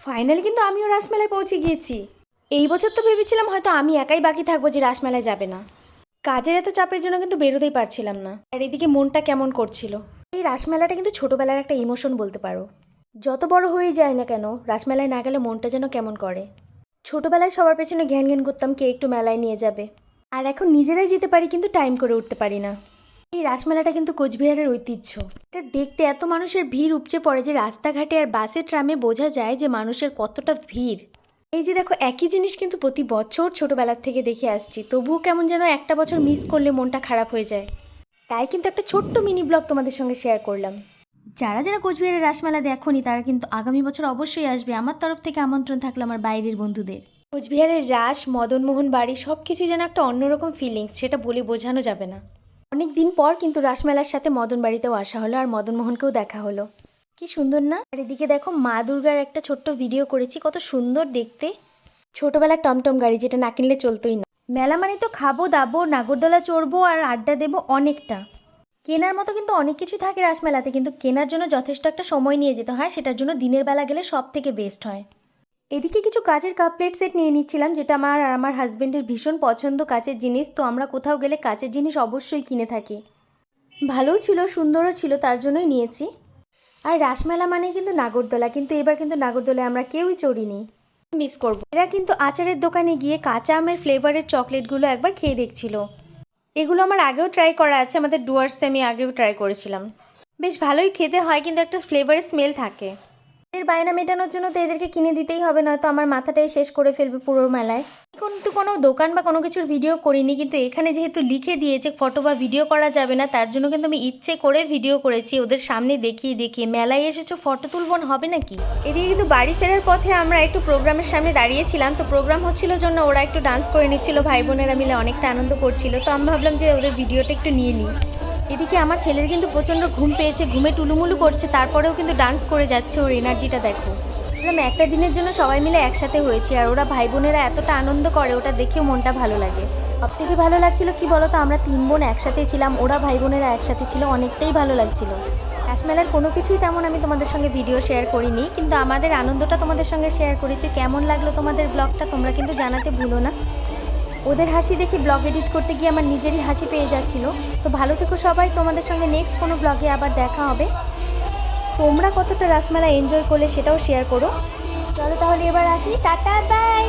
Finally কিন্তু আমিও রাসমেলায় পৌঁছে গিয়েছি। এই বছর তো ভেবেছিলাম হয়তো আমি একাই বাকি থাকবো যে রাসমেলায় যাবে না। কাজের এত চাপের জন্য কিন্তু বেরোতেই পারছিলাম না, আর এদিকে মনটা কেমন করছিল। এই রাসমেলাটা কিন্তু ছোটোবেলার একটা ইমোশন বলতে পারো। যত বড় হয়ে যায় না কেন, রাসমেলায় না গেলে মনটা যেন কেমন করে। ছোটোবেলায় সবার পেছনে ঘ্যান ঘ্যান করতাম কে একটু মেলায় নিয়ে যাবে, আর এখন নিজেরাই যেতে পারি কিন্তু টাইম করে উঠতে পারি না। এই রাসমেলাটা কিন্তু কোচবিহারের ঐতিহ্য। এটা দেখতে এত মানুষের ভিড় উপচে পড়ে যে রাস্তাঘাটে আর বাসে ট্রামে বোঝা যায় যে মানুষের কতটা ভিড়। এই যে দেখো, একই জিনিস কিন্তু প্রতি বছর ছোটোবেলার থেকে দেখে আসছি, তবুও কেমন যেন একটা বছর মিস করলে মনটা খারাপ হয়ে যায়। তাই কিন্তু একটা ছোট্ট মিনি ব্লগ তোমাদের সঙ্গে শেয়ার করলাম। যারা যারা কোচবিহারের রাসমেলা দেখোনি তারা কিন্তু আগামী বছর অবশ্যই আসবে। আমার তরফ থেকে আমন্ত্রণ থাকলো আমার বাইরের বন্ধুদের। কোচবিহারের রাস, মদনমোহন বাড়ি সব কিছু যেন একটা অন্যরকম ফিলিংস, সেটা বলে বোঝানো যাবে না। অনেক দিন পর কিন্তু রাসমেলার সাথে মদন বাড়িতেও আসা হলো, আর মদনমোহনকেও দেখা হলো। কি সুন্দর না? আর এদিকে দেখো, মা দুর্গার একটা ছোট্ট ভিডিও করেছি, কত সুন্দর দেখতে। ছোটোবেলার টমটম গাড়ি, যেটা না কিনলে চলতোই না। মেলা মানে তো খাবো দাবো, নাগরদোলা চড়বো আর আড্ডা দেবো অনেকটা। কেনার মতো কিন্তু অনেক কিছু থাকে রাসমেলাতে, কিন্তু কেনার জন্য যথেষ্ট একটা সময় নিয়ে যেতে হয়, সেটার জন্য দিনের বেলা গেলে সব থেকে বেস্ট হয়। এদিকে কিছু কাচের কাপ প্লেট সেট নিয়ে নিচ্ছিলাম, যেটা আমার আর আমার হাজব্যান্ডের ভীষণ পছন্দ কাচের জিনিস, তো আমরা কোথাও গেলে কাচের জিনিস অবশ্যই কিনে থাকি। ভালোও ছিল, সুন্দরও ছিল, তার জন্যই নিয়েছি। আর রাসমেলা মানেই কিন্তু নাগরদোলা, কিন্তু এবার কিন্তু নাগরদোলায় আমরা কেউই চড়িনি, মিস করব। এরা কিন্তু আচারের দোকানে গিয়ে কাঁচা আমের ফ্লেভারের চকলেটগুলো একবার খেয়ে দেখছিল। এগুলো আমার আগেও ট্রাই করা আছে, আমাদের ডুয়ার্সে আমি আগেও ট্রাই করেছিলাম। বেশ ভালোই খেতে হয়, কিন্তু একটা ফ্লেভারের স্মেল থাকে। এর বায়না মেটানোর জন্য তো এদেরকে কিনে দিতেই হবে, নয়তো আমার মাথাটাই শেষ করে ফেলবে পুরো মেলায়। কিন্তু কোনো দোকান বা কোনো কিছুর ভিডিও করিনি, কিন্তু এখানে যেহেতু লিখে দিয়েছে ফটো বা ভিডিও করা যাবে না, তার জন্য কিন্তু আমি ইচ্ছে করে ভিডিও করেছি, ওদের সামনে দেখিয়ে মেলায় এসেছো ফটো তুলব না, হবে নাকি। এদিকে কিন্তু বাড়ি ফেরার পথে আমরা একটু প্রোগ্রামের সামনে দাঁড়িয়েছিলাম, তো প্রোগ্রাম হচ্ছিল জন্য ওরা একটু ডান্স করে নিচ্ছিল, ভাই বোনেরা মিলে অনেকটা আনন্দ করছিল, তো আমি ভাবলাম যে ওদের ভিডিওটা একটু নিয়ে নিই। এদিকে আমার ছেলের কিন্তু প্রচণ্ড ঘুম পেয়েছে, ঘুমে টুলুমুলু করছে, তারপরেও কিন্তু ডান্স করে যাচ্ছে, ওর এনার্জিটা দেখো। বললাম একটা দিনের জন্য সবাই মিলে একসাথে হয়েছে, আর ওরা ভাই বোনেরা এতটা আনন্দ করে, ওটা দেখেও মনটা ভালো লাগে। সব থেকে ভালো লাগছিল কি বলতো, আমরা 3 বোন একসাথে ছিলাম, ওরা ভাই বোনেরা একসাথে ছিল, অনেকটাই ভালো লাগছিল। রাসমেলার কোনো কিছুই তেমন আমি তোমাদের সঙ্গে ভিডিও শেয়ার করিনি, কিন্তু আমাদের আনন্দটা তোমাদের সঙ্গে শেয়ার করেছি। কেমন লাগলো তোমাদের ব্লগটা তোমরা কিন্তু জানাতে ভুলো না। ওদের হাসি দেখে ব্লগ এডিট করতে গিয়ে আমার নিজেরই হাসি পেয়ে যাচ্ছিল। তো ভালো থেকো সবাই, তোমাদের সঙ্গে নেক্সট কোনো ব্লগে আবার দেখা হবে। তোমরা কতটা রাসমেলা এনজয় করলে সেটাও শেয়ার করো। চলো তাহলে এবার আসি, টাটা বাই।